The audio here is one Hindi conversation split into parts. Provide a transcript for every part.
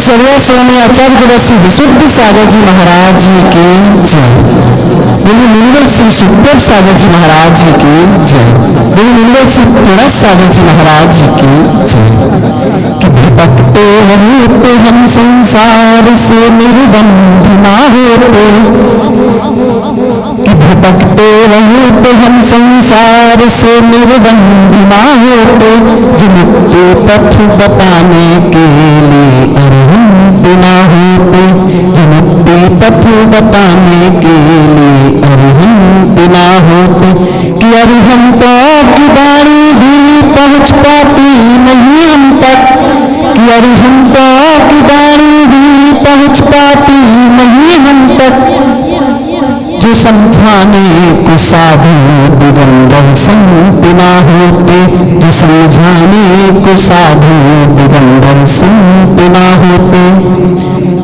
चलिए स्वामी आचार्य गुरु श्री विशुद्ध सागर जी महाराज जी की जय। बोली मुनिवर श्री सुखदेव सागर जी महाराज जी की जय। बोली मुनिवर श्री पूर्णस सागर जी महाराज जी की जय। कि भटकते रहते हम संसार से निर्बंध ना होते, कि भटकते रहते हम संसार से निर्बंध ना होते, जो मुक्ति पथ बताने के लिए अरहंत ना होते, जो मुक्ति पथ बताने के लिए अरहंत ना होते। कि अरहंतों की वाणी भी पहुँच पाती नहीं हम तक, कि अरहंतों की वाणी भी पहुँच पाती नहीं हम तक, जो समझाने को साधु दिगंबर संत ना होते, जो समझाने को साधु दिगंबर संत ना होते।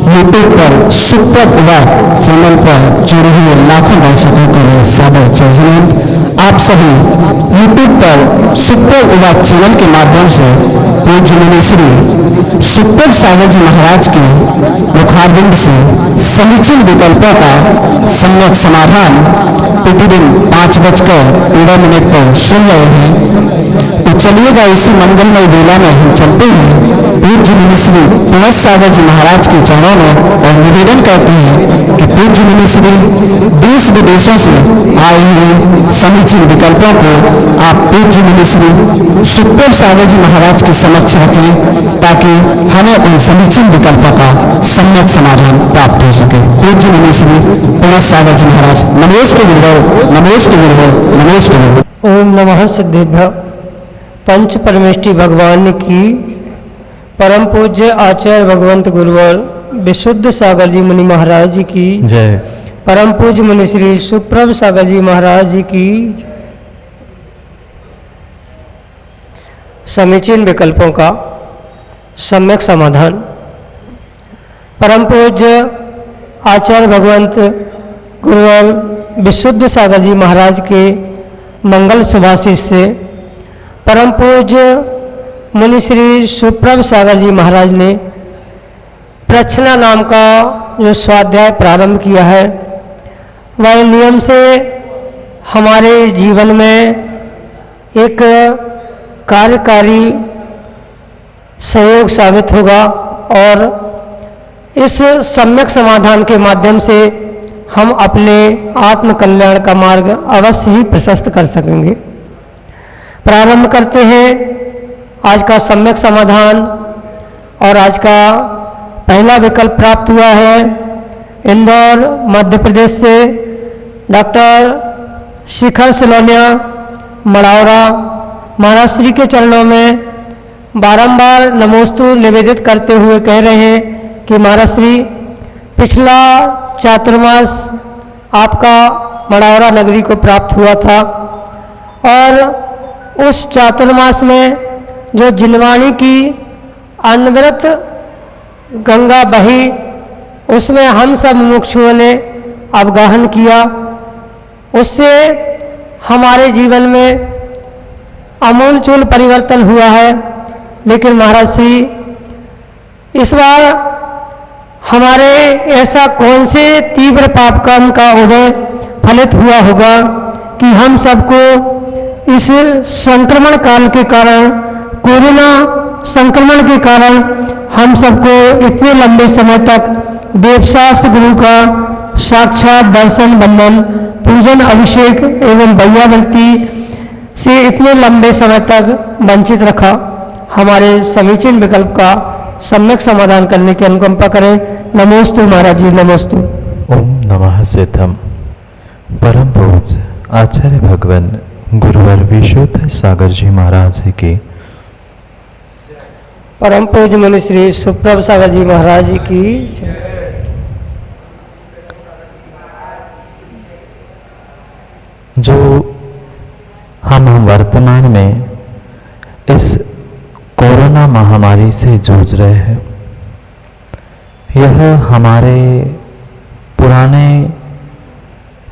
यूट्यूब पर सुप्रभात चैनल पर जुड़े हुए लाखों दर्शकों को मैं सादर जय। आप सभी यूट्यूब पर सुप्रभात चैनल के माध्यम से पूज्य मुनि श्री सुखदेव सागर जी महाराज के मुखारबिंद से समीचीन विकल्पों का सम्यक समाधान प्रतिदिन 5:13 पर सुन रहे हैं। तो चलिएगा इसी मंगलमय वेला में हम चलते हैं पूज्य मुनि श्री पूर्णस सागर जी महाराज के चरणों में और निवेदन करते हैं कि पूज्य मुनि श्री देश विदेशों से आए हुए समीचीन विकल्पों को आप पूज्य मुनि श्री सुखदेव सागर जी महाराज के समक्ष रखें, ताकि हमें उन समीचीन विकल्पों का सम्यक समाधान प्राप्त हो सके। पूज्य मुनि श्री पूर्णस सागर जी महाराज नमोस्तु गुरुदेव, नमोस्तु गुरुदेव, नमोस्तु गुरुदेव। ओम नमः सिद्धेभ्य। पंच परमेष्टि भगवान की परम पूज्य आचार्य भगवंत गुरुवर विशुद्ध सागर जी मुनि महाराज जी की जय। परम पूज्य मुनि श्री सुप्रभ सागर जी महाराज जी की समीचीन विकल्पों का सम्यक समाधान। परम पूज्य आचार्य भगवंत गुरुवर विशुद्ध सागर जी महाराज के मंगल सुभाषित से परम पूज्य मुनि श्री सुप्रभ सागर जी महाराज ने प्रच्छना नाम का जो स्वाध्याय प्रारंभ किया है, वह नियम से हमारे जीवन में एक कार्यकारी सहयोग साबित होगा और इस सम्यक समाधान के माध्यम से हम अपने आत्म कल्याण का मार्ग अवश्य ही प्रशस्त कर सकेंगे। प्रारंभ करते हैं आज का सम्यक समाधान। और आज का पहला विकल्प प्राप्त हुआ है इंदौर मध्य प्रदेश से डॉक्टर शिखर सिलोनिया मड़ौरा महाराज श्री के चरणों में बारंबार नमोस्तु निवेदित करते हुए कह रहे हैं कि महाराज श्री पिछला चातुर्मास आपका मड़ौरा नगरी को प्राप्त हुआ था और उस चातुर्मास में जो जिनवाणी की अनवरत गंगा बही, उसमें हम सब मुमुक्षुओं ने अवगाहन किया। उससे हमारे जीवन में आमूलचूल परिवर्तन हुआ है। लेकिन महाराज श्री इस बार हमारे ऐसा कौन से तीव्र पाप कर्म का उदय फलित हुआ होगा कि हम सबको इस संक्रमण काल के कारण, कोरोना संक्रमण के कारण हम सबको इतने लंबे समय तक देवशास्त्र गुरु का साक्षात दर्शन, बंदन, पूजन, अभिषेक एवं वैयावृत्ति से इतने लंबे समय तक वंचित रखा। हमारे समीचीन विकल्प का सम्यक समाधान करने की अनुकंपा करें। नमोस्तु महाराज जी, नमोस्तु। ओम नमः सिद्धम। परम पूज्य आचार्य भगवान गुरुवर विशुद्ध सागर जी महाराज जी की, परम पूज्य मुनि श्री सुप्रभ सागर जी महाराज जी की। जो हम वर्तमान में इस कोरोना महामारी से जूझ रहे हैं, यह हमारे पुराने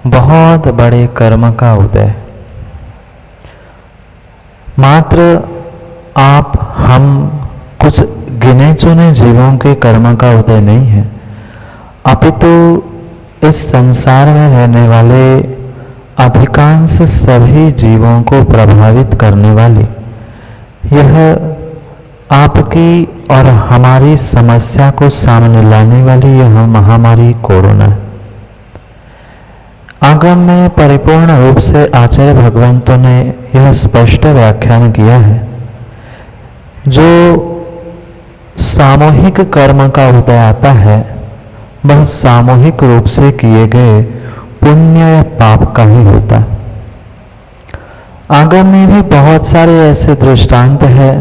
बहुत बड़े कर्म का उदय। मात्र आप हम कुछ गिने गिने चुने जीवों के कर्म का उदय नहीं है, अपितु इस संसार में रहने वाले अधिकांश सभी जीवों को प्रभावित करने वाली यह आपकी और हमारी समस्या को सामने लाने वाली यह महामारी कोरोना है। आगम में परिपूर्ण रूप से आचार्य भगवंतों ने यह स्पष्ट व्याख्यान किया है, जो सामूहिक कर्म का उदय आता है वह सामूहिक रूप से किए गए पुण्य या पाप का ही होता है। आगम में भी बहुत सारे ऐसे दृष्टांत हैं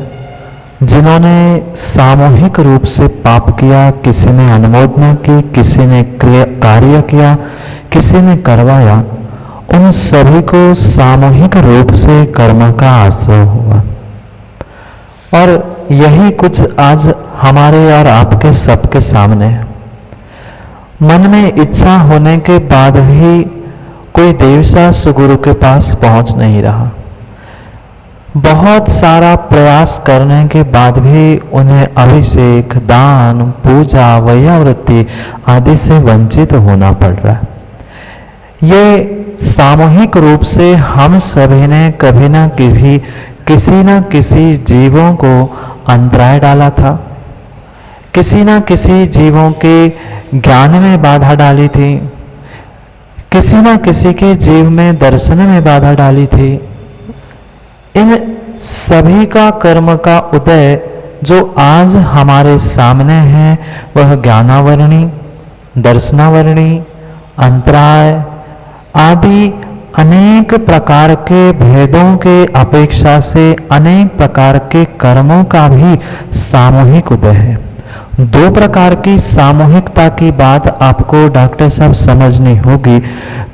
जिन्होंने सामूहिक रूप से पाप किया, किसी ने अनुमोदना की, किसी ने कार्य किया, किसी ने करवाया, उन सभी को सामूहिक रूप से कर्म का आश्रय हुआ। और यही कुछ आज हमारे और आपके सबके सामने है। मन में इच्छा होने के बाद भी कोई देवसा सुगुरु के पास पहुंच नहीं रहा। बहुत सारा प्रयास करने के बाद भी उन्हें अभिषेक, दान, पूजा, वैयावृत्ति आदि से वंचित होना पड़ रहा है। ये सामूहिक रूप से हम सभी ने कभी ना कभी किसी न किसी जीवों को अंतराय डाला था, किसी न किसी जीवों के ज्ञान में बाधा डाली थी, किसी न किसी के जीव में दर्शन में बाधा डाली थी। इन सभी का कर्म का उदय जो आज हमारे सामने है वह ज्ञानावरणी, दर्शनावरणी, अंतराय आदि अनेक प्रकार के भेदों के अपेक्षा से अनेक प्रकार के कर्मों का भी सामूहिक उदय है। दो प्रकार की सामूहिकता की बात आपको डॉक्टर साहब समझनी होगी।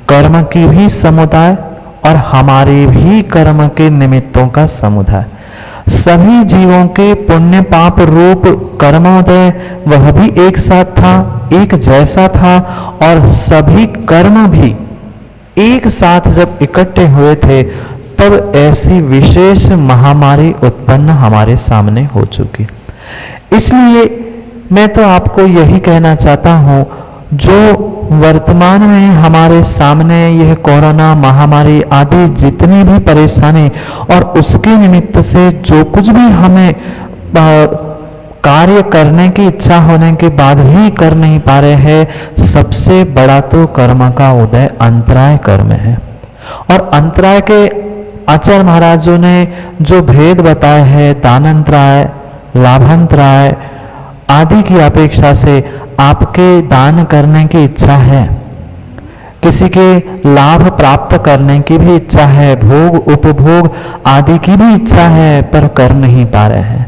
कर्म की भी समुदाय और हमारे भी कर्म के निमित्तों का समुदाय। सभी जीवों के पुण्य पाप रूप कर्मोदय वह भी एक साथ था, एक जैसा था, और सभी कर्म भी एक साथ जब इकट्ठे हुए थे तब ऐसी विशेष महामारी उत्पन्न हमारे सामने हो चुकी। इसलिए मैं तो आपको यही कहना चाहता हूं, जो वर्तमान में हमारे सामने यह कोरोना महामारी आदि जितनी भी परेशानी और उसके निमित्त से जो कुछ भी हमें कार्य करने की इच्छा होने के बाद भी कर नहीं पा रहे हैं, सबसे बड़ा तो कर्म का उदय अंतराय कर्म है। और अंतराय के आचार्य महाराजों ने जो भेद बताए हैं, दानांतराय, लाभांतराय आदि की अपेक्षा से आपके दान करने की इच्छा है, किसी के लाभ प्राप्त करने की भी इच्छा है, भोग उपभोग आदि की भी इच्छा है, पर कर नहीं पा रहे हैं।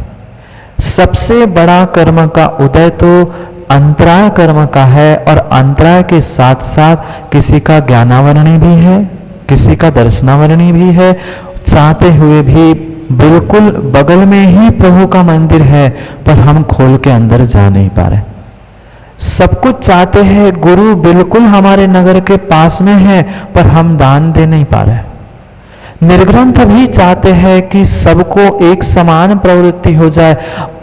सबसे बड़ा कर्म का उदय तो अंतराय कर्म का है, और अंतराय के साथ साथ किसी का ज्ञानावरणी भी है, किसी का दर्शनावरणी भी है। चाहते हुए भी बिल्कुल बगल में ही प्रभु का मंदिर है, पर हम खोल के अंदर जा नहीं पा रहे। सब कुछ चाहते हैं, गुरु बिल्कुल हमारे नगर के पास में है, पर हम दान दे नहीं पा रहे। निर्ग्रंथ भी चाहते हैं कि सबको एक समान प्रवृत्ति हो जाए,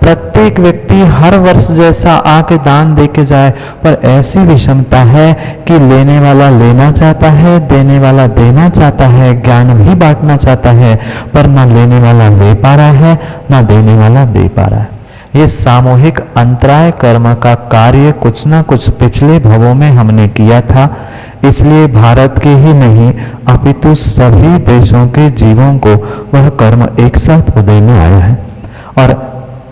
प्रत्येक व्यक्ति हर वर्ष जैसा आके दान दे के जाए, पर ऐसी विषमता है कि लेने वाला लेना चाहता है, देने वाला देना चाहता है, ज्ञान भी बांटना चाहता है, पर ना लेने वाला ले पा रहा है, ना देने वाला दे पा रहा है। ये सामूहिक अंतराय कर्म का कार्य कुछ ना कुछ पिछले भवों में हमने किया था, इसलिए भारत के ही नहीं अपितु सभी देशों के जीवों को वह कर्म एक साथ उदय में आया है। और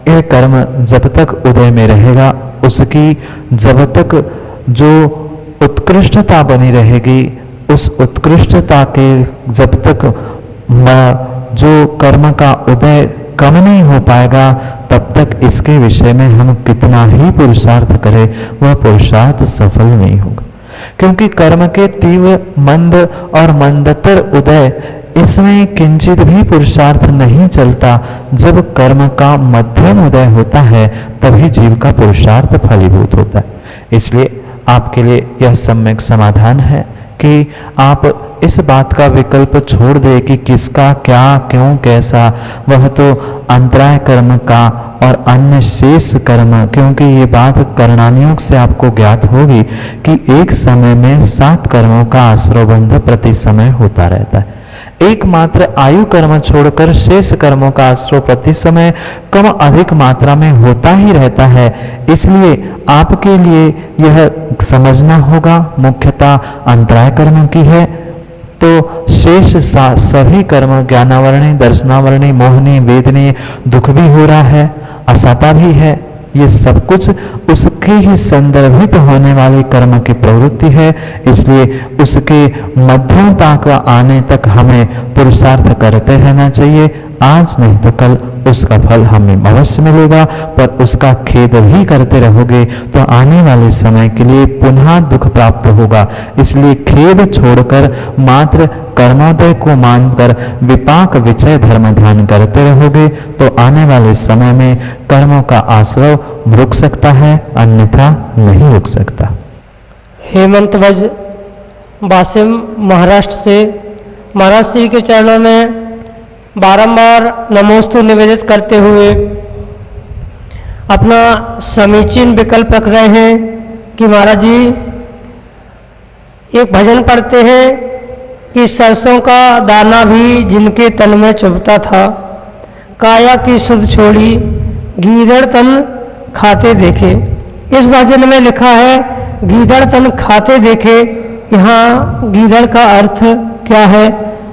यह कर्म जब तक उदय में रहेगा, उसकी जब तक जो उत्कृष्टता बनी रहेगी, उस उत्कृष्टता के जब तक जो कर्म का उदय कम नहीं हो पाएगा, तब तक इसके विषय में हम कितना ही पुरुषार्थ करें, वह पुरुषार्थ सफल नहीं होगा। क्योंकि कर्म के तीव्र मंद और मंदतर उदय, इसमें किंचित भी पुरुषार्थ नहीं चलता। जब कर्म का मध्यम उदय होता है तभी जीव का पुरुषार्थ फलीभूत होता है। इसलिए आपके लिए यह सम्यक समाधान है कि आप इस बात का विकल्प छोड़ दे कि किसका क्या क्यों कैसा, वह तो अंतराय कर्म का और अन्य शेष कर्म, क्योंकि ये बात करणानियोग से आपको ज्ञात होगी कि एक समय में 7 कर्मों का आश्रयबंध प्रति समय होता रहता है। एकमात्र आयु कर्म छोड़कर शेष कर्मों का आश्रय प्रति समय कम अधिक मात्रा में होता ही रहता है। इसलिए आपके लिए यह समझना होगा मुख्यतः अंतराय कर्म की है, तो शेष सभी कर्म ज्ञानावरणी, दर्शनावरणी, मोहनी, वेदनी दुख भी हो रहा है, असता भी है, ये सब कुछ उसके ही संदर्भित होने वाले कर्म की प्रवृत्ति है। इसलिए उसके मध्यमता का आने तक हमें पुरुषार्थ करते रहना चाहिए। आज नहीं तो कल उसका फल हमें अवश्य मिलेगा, पर उसका खेद भी करते रहोगे तो आने वाले समय के लिए पुनः दुख प्राप्त होगा। इसलिए खेद छोड़कर मात्र कर्मोदय को मानकर विपाक विचय धर्म ध्यान करते रहोगे तो आने वाले समय में कर्मों का आश्रय रुक सकता है, अन्यथा नहीं रुक सकता। हेमंत वज वासिम महाराष्ट्र से महाराज श्री के चरणों में बारंबार नमोस्तु निवेदित करते हुए अपना समीचीन विकल्प रख रहे हैं कि महाराज जी एक भजन पढ़ते हैं कि सरसों का दाना भी जिनके तन में चुभता था, काया की सुध छोड़ी गीदड़ तन खाते देखे। इस भजन में लिखा है गीदड़ तन खाते देखे, यहाँ गीदड़ का अर्थ क्या है?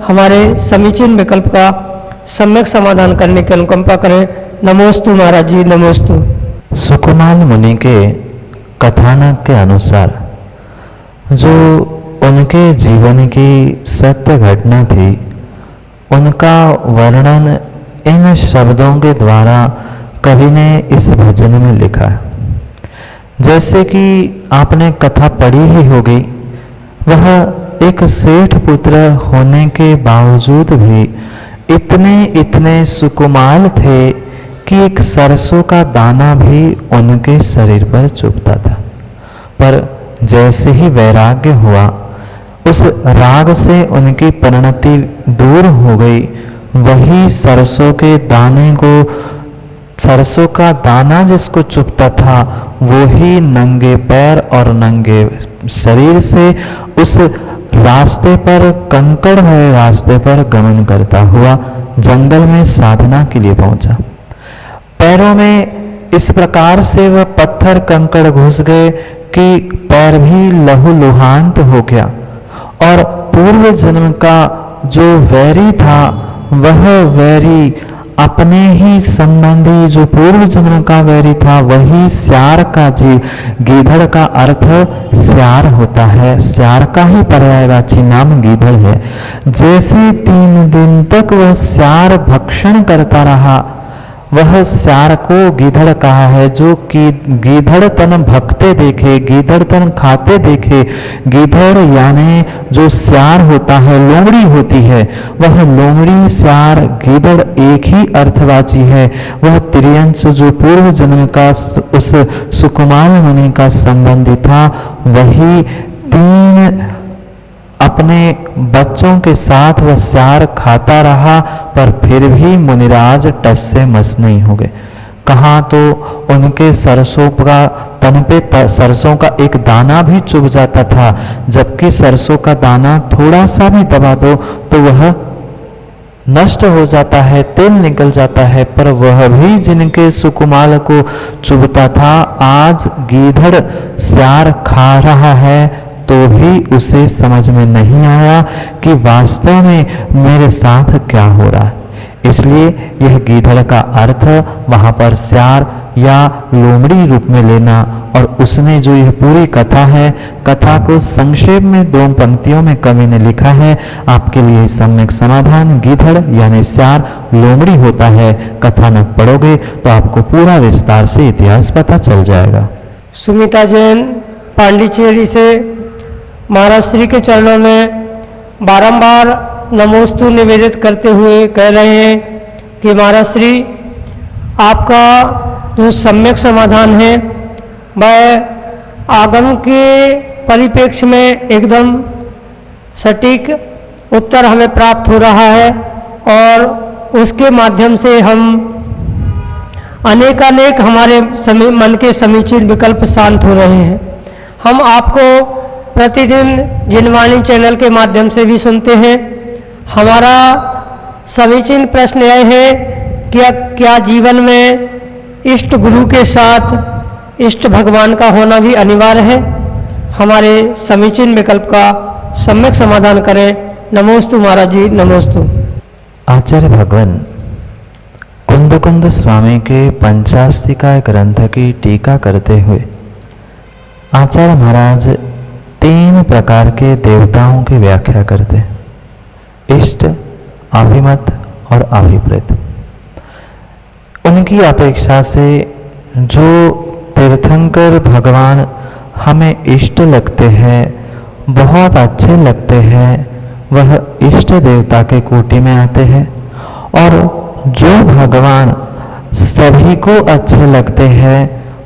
हमारे समीचीन विकल्प का सम्यक समाधान करने की अनुकंपा करें। नमोस्तु महाराज जी, नमोस्तु। सुकुमाल मुनि के कथानक के अनुसार जो उनके जीवन की सत्य घटना थी, उनका वर्णन इन शब्दों के द्वारा कवि ने इस भजन में लिखा है। जैसे कि आपने कथा पढ़ी ही होगी, वह एक सेठ पुत्र होने के बावजूद भी इतने सुकुमाल थे कि एक सरसों का दाना भी उनके शरीर पर चुभता था। पर जैसे ही वैराग्य हुआ, उस राग से उनकी परिणति दूर हो गई। वही सरसों के दाने को, सरसों का दाना जिसको चुभता था, वो ही नंगे पैर और नंगे शरीर से उस रास्ते पर, कंकड़ भरे रास्ते पर गमन करता हुआ जंगल में साधना के लिए पहुंचा। पैरों में इस प्रकार से वह पत्थर कंकड़ घुस गए कि पैर भी लहूलुहान हो गया, और पूर्व जन्म का जो वैरी था, वह वैरी अपने ही संबंधी, जो पूर्व जन्म का वैरी था, वही स्यार का जी, गीधड़ का अर्थ स्यार होता है, स्यार का ही पर्यायवाची नाम गीधड़ है। जैसे 3 दिन तक वह स्यार भक्षण करता रहा, वह स्यार को गीधड़ कहा है। जो कि गीधड़ तन भगते देखे, गीधड़ तन खाते देखे। गीधड़ यानी जो स्यार होता है, लोमड़ी होती है, वह लोमड़ी, स्यार, गीधड़ एक ही अर्थवाची है। वह त्रियंश जो पूर्व जन्म का उस सुकुमाल मुनि का संबंधी था, वही 3 अपने बच्चों के साथ वह स्यार खाता रहा, पर फिर भी मुनिराज टस से मस नहीं हो गए। कहाँ तो उनके सरसों का तन पे सरसों का एक दाना भी चुभ जाता था, जबकि सरसों का दाना थोड़ा सा भी दबा दो तो वह नष्ट हो जाता है, तेल निकल जाता है। पर वह भी जिनके सुकुमाल को चुभता था, आज गीधड़ स्यार खा रहा है तो भी उसे समझ में नहीं आया कि वास्तव में मेरे साथ क्या हो रहा है। इसलिए यह गीधड़ का अर्थ वहां पर स्यार या लोमड़ी रूप में लेना, और उसने जो यह पूरी कथा है, कथा को संक्षेप में 2 पंक्तियों में कवि ने लिखा है। आपके लिए सम्यक समाधान गीधड़ यानी स्यार लोमड़ी होता है। कथानक पढ़ोगे तो आपको पूरा विस्तार से इतिहास पता चल जाएगा। सुमिता जैन पांडिचेरी से महाराज श्री के चरणों में बारंबार नमोस्तु निवेदित करते हुए कह रहे हैं कि महाराज श्री आपका जो सम्यक समाधान है वह आगम के परिप्रेक्ष्य में एकदम सटीक उत्तर हमें प्राप्त हो रहा है और उसके माध्यम से हम अनेकानेक हमारे मन के समीचीन विकल्प शांत हो रहे हैं। हम आपको प्रतिदिन जिनवाणी चैनल के माध्यम से भी सुनते हैं। हमारा समीचीन प्रश्न यह है कि क्या जीवन में इष्ट गुरु के साथ इष्ट भगवान का होना भी अनिवार्य है? हमारे समीचीन विकल्प का सम्यक समाधान करें। नमोस्तु महाराज जी, नमोस्तु। आचार्य भगवान कुंद कुंद स्वामी के पंचास्तिका ग्रंथ की टीका करते हुए आचार्य महाराज 3 प्रकार के देवताओं की व्याख्या करते हैं, इष्ट, अभिमत और अभिप्रेत। उनकी अपेक्षा से जो तीर्थंकर भगवान हमें इष्ट लगते हैं, बहुत अच्छे लगते हैं, वह इष्ट देवता के कोटि में आते हैं। और जो भगवान सभी को अच्छे लगते हैं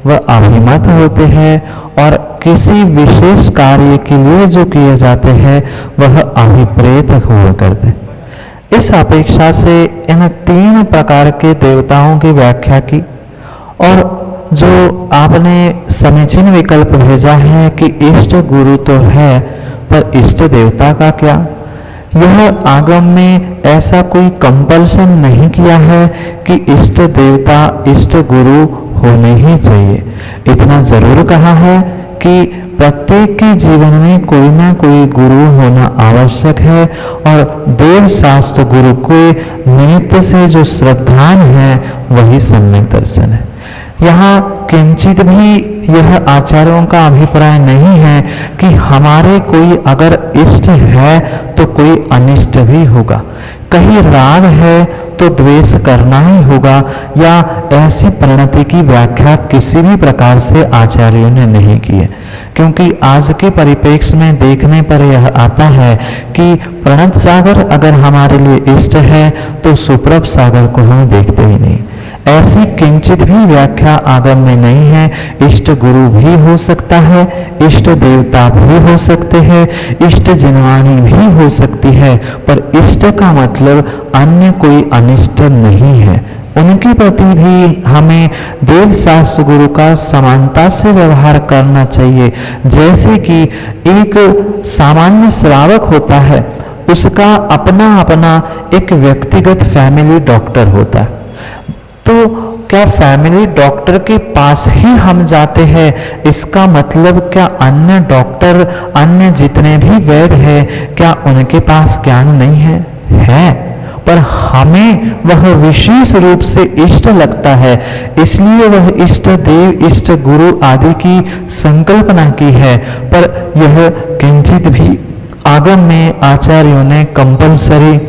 वह अभिमत होते हैं और किसी विशेष कार्य के लिए जो किए जाते हैं वह अभिप्रेत हुआ करते। इस अपेक्षा से इन 3 प्रकार के देवताओं की व्याख्या की और जो आपने समीचीन विकल्प भेजा है कि इष्ट गुरु तो है पर इष्ट देवता का क्या, यह आगम में ऐसा कोई कंपल्सन नहीं किया है कि इष्ट देवता इष्ट गुरु होने ही चाहिए। इतना जरूर कहा है कि प्रत्येक के जीवन में कोई ना कोई गुरु होना आवश्यक है और देव शास्त्र गुरु के निमित्त से जो श्रद्धान है वही सम्यक दर्शन है। यहाँ किंचित भी यह आचार्यों का अभिप्राय नहीं है कि हमारे कोई अगर इष्ट है तो कोई अनिष्ट भी होगा, कहीं राग है तो द्वेष करना ही होगा, या ऐसी परिणति की व्याख्या किसी भी प्रकार से आचार्यों ने नहीं की है। क्योंकि आज के परिप्रेक्ष्य में देखने पर यह आता है कि प्रणत सागर अगर हमारे लिए इष्ट है तो सुप्रभ सागर को हम देखते ही नहीं। ऐसी किंचित भी व्याख्या आगम में नहीं है। इष्ट गुरु भी हो सकता है, इष्ट देवता भी हो सकते हैं, इष्ट जिनवाणी भी हो सकती है, पर इष्ट का मतलब अन्य कोई अनिष्ट नहीं है। उनके प्रति भी हमें देव शास्त्र गुरु का समानता से व्यवहार करना चाहिए। जैसे कि एक सामान्य श्रावक होता है, उसका अपना अपना एक व्यक्तिगत फैमिली डॉक्टर होता है, तो क्या फैमिली डॉक्टर के पास ही हम जाते हैं, इसका मतलब क्या अन्य डॉक्टर, अन्य जितने भी वैद्य हैं, क्या उनके पास ज्ञान नहीं है? है, पर हमें वह विशेष रूप से इष्ट लगता है, इसलिए वह इष्ट देव, इष्ट गुरु आदि की संकल्पना की है। पर यह किंचित भी आगम में आचार्यों ने कंपलसरी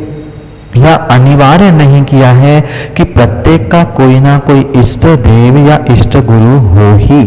या अनिवार्य नहीं किया है कि प्रत्येक का कोई ना कोई इष्ट देव या इष्ट गुरु हो ही।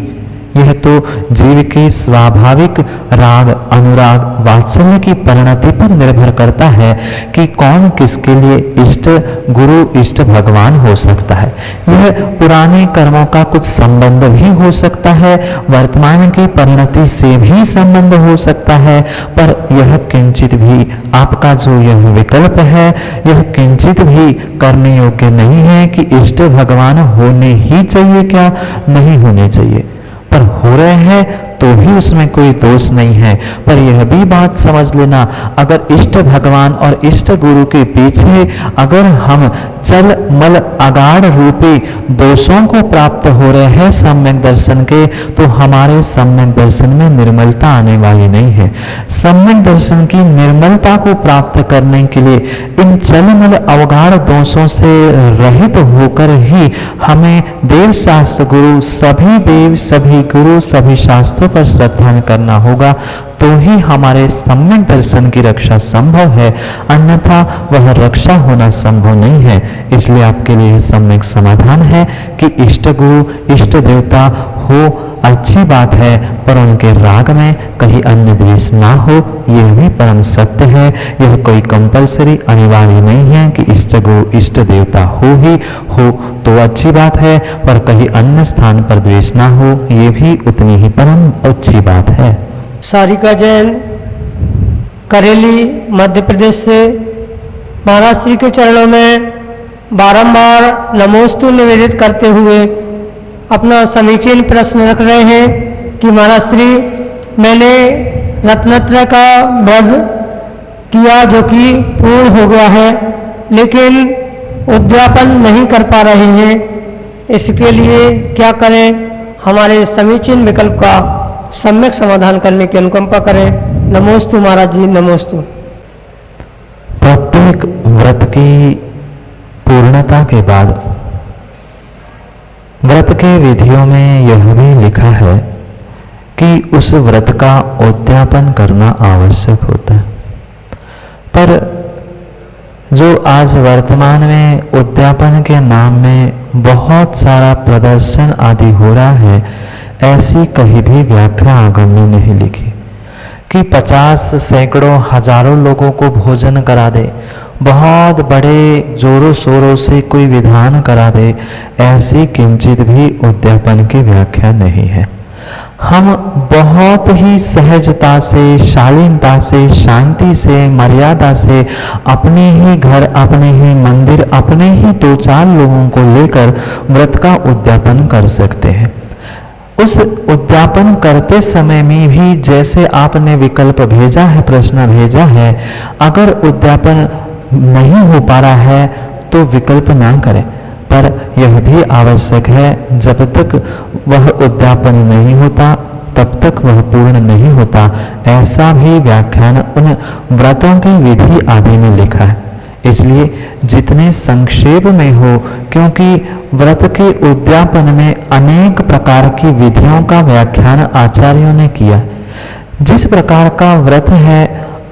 यह तो जीव के स्वाभाविक राग, अनुराग, वात्सल्य की परिणति पर निर्भर करता है कि कौन किसके लिए इष्ट गुरु, इष्ट भगवान हो सकता है। यह पुराने कर्मों का कुछ संबंध भी हो सकता है, वर्तमान की परिणति से भी संबंध हो सकता है, पर यह किंचित भी आपका जो यह विकल्प है, यह किंचित भी करने योग्य नहीं है कि इष्ट भगवान होने ही चाहिए, क्या नहीं होने चाहिए। पर हो रहे हैं तो भी उसमें कोई दोष नहीं है। पर यह भी बात समझ लेना, अगर इष्ट भगवान और इष्ट गुरु के पीछे अगर हम चल मल अगाढ़ रूपी दोषों को प्राप्त हो रहे हैं सम्यक दर्शन के, तो हमारे सम्यक दर्शन में निर्मलता आने वाली नहीं है। सम्यक दर्शन की निर्मलता को प्राप्त करने के लिए इन चल मल अवगाढ़ दोषों से रहित होकर ही हमें देव शास्त्र गुरु, सभी देव, सभी गुरु, सभी शास्त्रों पर श्रद्धा करना होगा, तो ही हमारे सम्यक दर्शन की रक्षा संभव है, अन्यथा वह रक्षा होना संभव नहीं है। इसलिए आपके लिए सम्यक समाधान है कि इष्ट गुरु, इष्ट देवता हो, अच्छी बात है, पर उनके राग में कहीं अन्य द्वेष ना हो, यह भी परम सत्य है। यह कोई कंपलसरी अनिवार्य नहीं है कि इष्ट गुरु, इष्ट देवता हो तो अच्छी बात है, पर कहीं अन्य स्थान पर द्वेष ना हो, यह भी उतनी ही परम अच्छी बात है। सारिका जैन करेली मध्य प्रदेश से महाराज श्री के चरणों में बारंबार नमोस्तु निवेदित करते हुए अपना समीचीन प्रश्न रख रहे हैं कि महाराज श्री, मैंने रत्नत्रय का व्रत किया जो कि पूर्ण हो गया है, लेकिन उद्यापन नहीं कर पा रहे हैं, इसके लिए क्या करें? हमारे समीचीन विकल्प का सम्यक समाधान करने की अनुकंपा करें। नमोस्तु महाराज जी, नमोस्तु। प्रत्येक व्रत की पूर्णता के बाद व्रत के विधियों में यह भी लिखा है कि उस व्रत का उद्यापन करना आवश्यक होता है। पर जो आज वर्तमान में उद्यापन के नाम में बहुत सारा प्रदर्शन आदि हो रहा है, ऐसी कहीं भी व्याख्या आगम में नहीं लिखी कि 50 सैकड़ों हजारों लोगों को भोजन करा दे, बहुत बड़े जोरों शोरों से कोई विधान करा दे, ऐसी किंचित भी उद्यापन की व्याख्या नहीं है। हम बहुत ही सहजता से, शालीनता से, शांति से, मर्यादा से अपने ही घर, अपने ही मंदिर, अपने ही 2-4 लोगों को लेकर व्रत का उद्यापन कर सकते हैं। उस उद्यापन करते समय में भी जैसे आपने विकल्प भेजा है, प्रश्न भेजा है, अगर उद्यापन नहीं हो पा रहा है तो विकल्प ना करें। पर यह भी आवश्यक है, जब तक वह उद्यापन नहीं होता तब तक वह पूर्ण नहीं होता, ऐसा भी व्याख्यान उन व्रतों की विधि आदि में लिखा है। इसलिए जितने संक्षेप में हो, क्योंकि व्रत के उद्यापन में अनेक प्रकार की विधियों का व्याख्यान आचार्यों ने किया। जिस प्रकार का व्रत है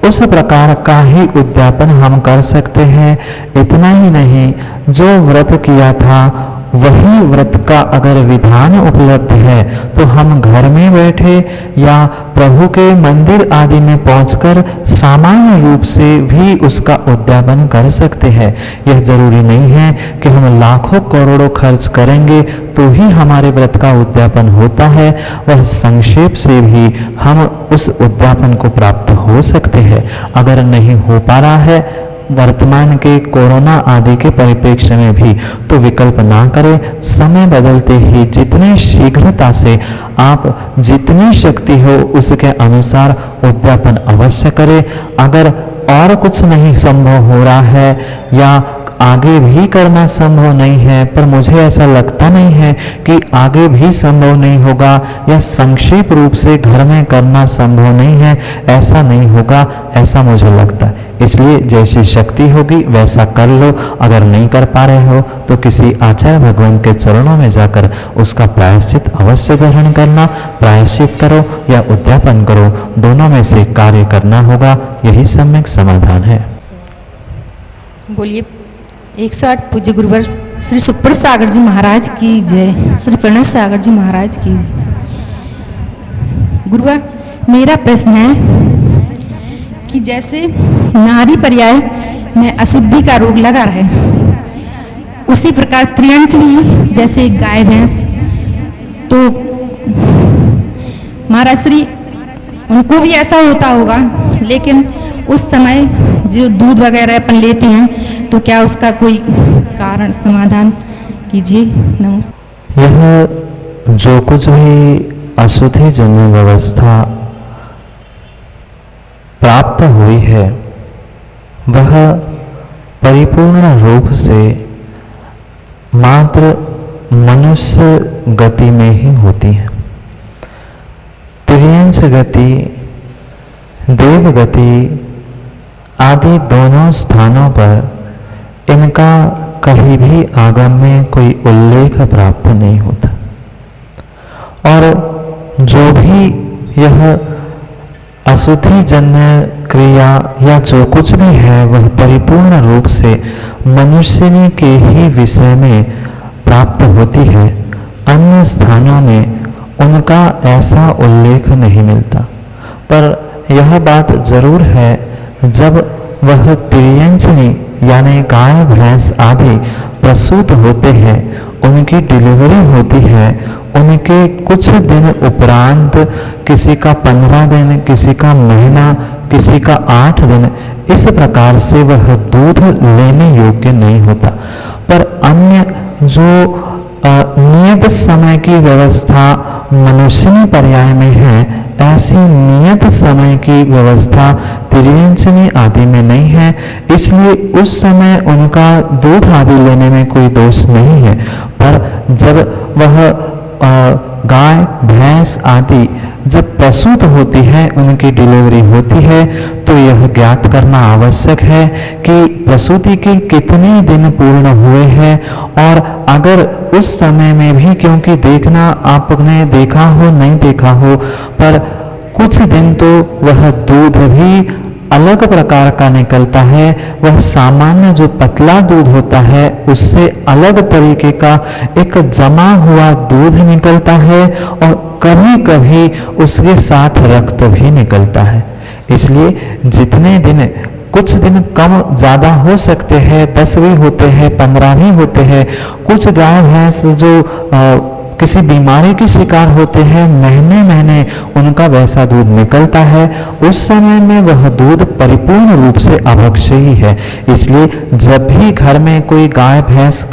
उस प्रकार का ही उद्यापन हम कर सकते हैं। इतना ही नहीं, जो व्रत किया था वही व्रत का अगर विधान उपलब्ध है तो हम घर में बैठे या प्रभु के मंदिर आदि में पहुंचकर सामान्य रूप से भी उसका उद्यापन कर सकते हैं। यह जरूरी नहीं है कि हम लाखों करोड़ों खर्च करेंगे तो ही हमारे व्रत का उद्यापन होता है। वह संक्षेप से भी हम उस उद्यापन को प्राप्त हो सकते हैं। अगर नहीं हो पा रहा है वर्तमान के कोरोना आदि के परिप्रेक्ष्य में भी, तो विकल्प ना करें। समय बदलते ही जितनी शीघ्रता से आप जितनी शक्ति हो उसके अनुसार उद्यापन अवश्य करें। अगर और कुछ नहीं संभव हो रहा है या आगे भी करना संभव नहीं है, पर मुझे ऐसा लगता नहीं है कि आगे भी संभव नहीं होगा या संक्षेप रूप से घर में करना संभव नहीं है, ऐसा नहीं होगा, ऐसा मुझे लगता है। इसलिए जैसी शक्ति होगी वैसा कर लो। अगर नहीं कर पा रहे हो तो किसी आचार्य भगवान के चरणों में जाकर उसका प्रायश्चित अवश्य ग्रहण करना। प्रायश्चित करो या उद्यापन करो, दोनों में से कार्य करना होगा, यही सम्यक समाधान है। बोलिए 108 पूज्य गुरुवर श्री सुप्रभ सागर जी महाराज की जय, श्री प्रणय सागर जी महाराज की। गुरुवर, मेरा प्रश्न है कि जैसे नारी पर्याय में अशुद्धि का रोग लगा रहे, उसी प्रकार त्रियंच भी जैसे गाय भैंस, तो महाराज श्री उनको भी ऐसा होता होगा, लेकिन उस समय जो दूध वगैरह अपन लेते हैं तो क्या उसका कोई कारण समाधान कीजिए। नमस्ते। यह जो कुछ भी अशुद्धि जन्य व्यवस्था प्राप्त हुई है वह परिपूर्ण रूप से मात्र मनुष्य गति में ही होती है। त्रियंच गति, देव गति आदि दोनों स्थानों पर इनका कहीं भी आगम में कोई उल्लेख प्राप्त नहीं होता। और जो भी यह अशुद्धि जन्य क्रिया या जो कुछ भी है वह परिपूर्ण रूप से मनुष्य के ही विषय में प्राप्त होती है। अन्य स्थानों में उनका ऐसा उल्लेख नहीं मिलता। पर यह बात जरूर है, जब वह त्रियंचनी यानी गाय भैंस आदि प्रसूत होते हैं, उनकी डिलीवरी होती है, उनके कुछ दिन उपरांत, किसी का 15 दिन, किसी का महीना, किसी का 8 दिन, इस प्रकार से वह दूध लेने योग्य नहीं होता। पर अन्य जो नियत समय की व्यवस्था मनुष्यनी पर्याय में है, ऐसी नियत समय की व्यवस्था तिर्यंचनी आदि में नहीं है, इसलिए उस समय उनका दूध आदि लेने में कोई दोष नहीं है। पर जब वह गाय भैंस आदि जब प्रसूत होती है, उनकी डिलीवरी होती है, तो यह ज्ञात करना आवश्यक है कि प्रसूति के कितने दिन पूर्ण हुए हैं। और अगर उस समय में भी, क्योंकि देखना आपने देखा हो नहीं देखा हो, पर कुछ दिन तो वह दूध भी अलग प्रकार का निकलता है, वह सामान्य जो पतला दूध होता है उससे अलग तरीके का एक जमा हुआ दूध निकलता है, और कभी कभी उसके साथ रक्त भी निकलता है। इसलिए जितने दिन, कुछ दिन कम ज़्यादा हो सकते हैं, 10 भी होते हैं, 15 भी होते हैं। कुछ गाय भैंस जो किसी बीमारी के शिकार होते हैं, महीने महीने उनका वैसा दूध निकलता है, उस समय में वह दूध परिपूर्ण रूप से अभक्ष्य है। इसलिए जब भी घर में कोई गाय भैंस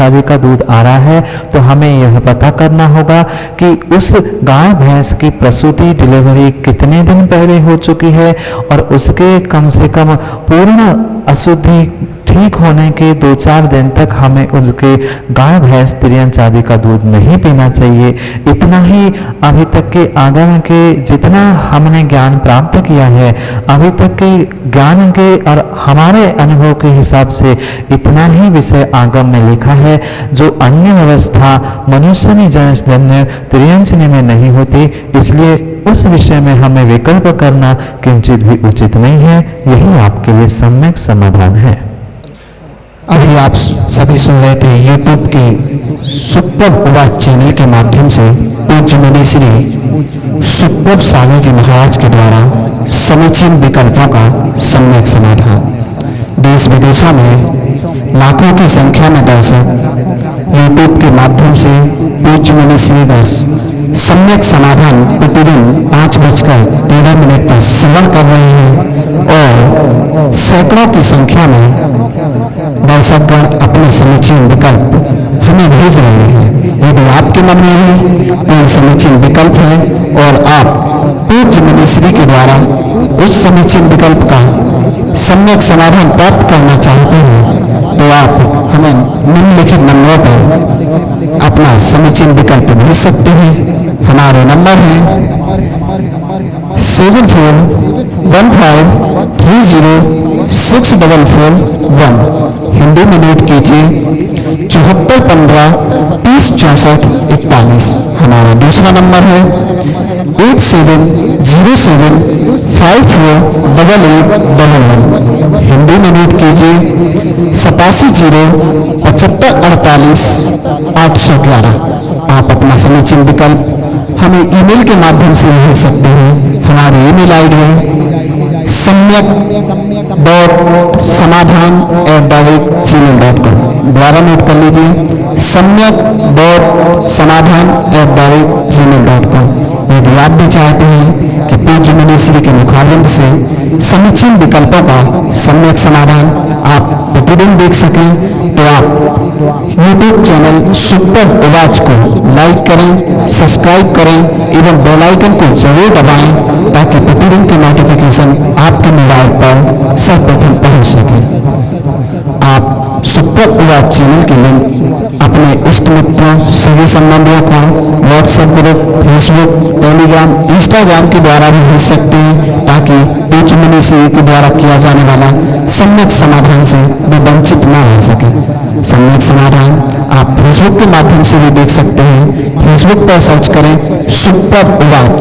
आदि का दूध आ रहा है, तो हमें यह पता करना होगा कि उस गाय भैंस की प्रसूति डिलीवरी कितने दिन पहले हो चुकी है, और उसके कम से कम पूर्ण अशुद्धि ठीक होने के 2-4 दिन तक हमें उनके गाय भैंस तिर्यंच आदि का दूध नहीं पीना चाहिए। इतना ही अभी तक के आगम के जितना हमने ज्ञान प्राप्त किया है, अभी तक के ज्ञान के और हमारे अनुभव के हिसाब से इतना ही विषय आगम में लिखा है। जो अन्य व्यवस्था मनुष्य जन्य तिर्यंचनी में नहीं होती, इसलिए उस विषय में हमें विकल्प करना किंचित भी उचित नहीं है। यही आपके लिए सम्यक समाधान है। अभी आप सभी सुन रहे थे यूट्यूब के सुप्रभ उवाच चैनल के माध्यम से पूज्य मुनि श्री सुप्रभ साले जी महाराज के द्वारा समीचीन विकल्पों का सम्यक समाधान। देश विदेशों में लाखों की संख्या में दर्शक यूट्यूब के माध्यम से पूज्य मुनि श्री का सम्यक समाधान प्रतिदिन 5:13 पर श्रवण कर रहे हैं, और सैकड़ों की संख्या में दर्शकगण अपने समीचीन विकल्प हमें भेज रहे हैं। यदि आपके मन में भी कोई समीचीन विकल्प है और आप पूज्य मुनिश्री के द्वारा उस समीचीन विकल्प का सम्यक समाधान प्राप्त करना चाहते हैं, तो आप हमें निम्नलिखित नंबरों पर अपना समीचीन विकल्प भेज सकते हैं। हमारे नंबर हैं 7415306441। हिंदी में नोट कीजिए 7415306441। हमारा दूसरा नंबर है 8707548811। हिंदी में नोट कीजिए 8707548811। आप अपना समीचीन विकल्प हमें ईमेल के माध्यम से भेज सकते हैं। हमारी ईमेल आईडी है सम्यक.समाधान@gmail.com। द्वारा नोट कर लीजिए सम्यक.समाधान@gmail.com। यदि आप भी चाहते हैं कि पूज्य मुनिश्री के मुखारविंद से समीचीन विकल्पों का सम्यक समाधान आप प्रतिदिन देख सकें, तो आप यूट्यूब चैनल सुप्रभ उवाच को लाइक करें, सब्सक्राइब करें एवं बेल आइकन को जरूर दबाएं, ताकि प्रतिदिन की नोटिफिकेशन आपके मोबाइल पर सर्वप्रथम पहुंच सके। आप सुप्रभ उवाच चैनल के लिंक अपने इष्ट मित्रों, सभी संबंधियों को WhatsApp group, Facebook, Telegram, Instagram के द्वारा भी भेज सकते हैं, ताकि पूज्य मुनिश्री के द्वारा किया जाने वाला सम्यक समाधान से वे वंचित न रह सके। सम्यक समाधान आप फेसबुक के माध्यम से भी देख सकते हैं। फेसबुक पर सर्च करें सुप्रभ उवाच।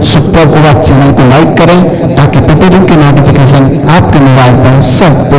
सुप्रभ उवाच चैनल को लाइक करें, ताकि प्रतिदिन की नोटिफिकेशन आपके मोबाइल पर सब